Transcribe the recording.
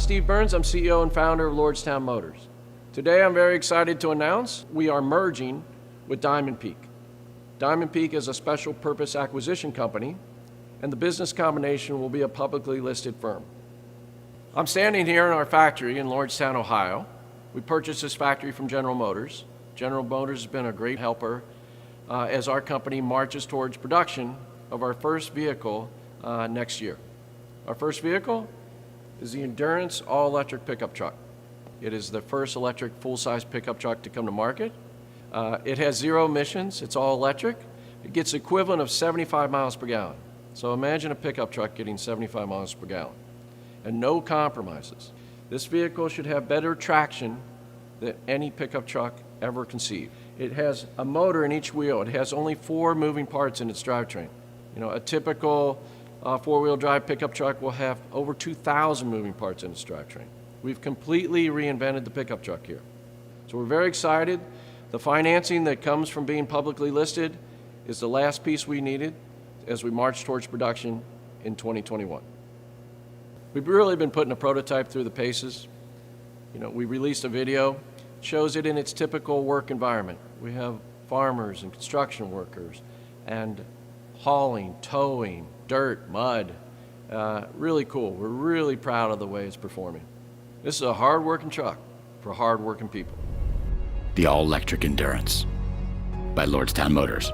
Steve Burns. I'm CEO and founder of Lordstown Motors. Today I'm very excited to announce we are merging with Diamond Peak. Diamond Peak is a special purpose acquisition company, and the business combination will be a publicly listed firm. I'm standing here in our factory in Lordstown, Ohio. We purchased this factory from General Motors. General Motors has been a great helper as our company marches towards production of our first vehicle next year. Our first vehicle is the Endurance all-electric pickup truck. It is the first electric full-size pickup truck to come to market. It has 0 emissions, it's all electric. It gets the equivalent of 75 miles per gallon. So imagine a pickup truck getting 75 miles per gallon. And no compromises. This vehicle should have better traction than any pickup truck ever conceived. It has a motor in each wheel. It has only 4 moving parts in its drivetrain. You know, a typical 4-wheel drive pickup truck will have over 2,000 moving parts in its drivetrain. We've completely reinvented the pickup truck here. So we're very excited. The financing that comes from being publicly listed is the last piece we needed as we march towards production in 2021. We've really been putting a prototype through the paces. You know, we released a video, it shows it in its typical work environment. We have farmers and construction workers and hauling, towing, dirt, mud. Really cool. We're really proud of the way it's performing. This is a hard-working truck for hard-working people. The all-electric Endurance by Lordstown Motors.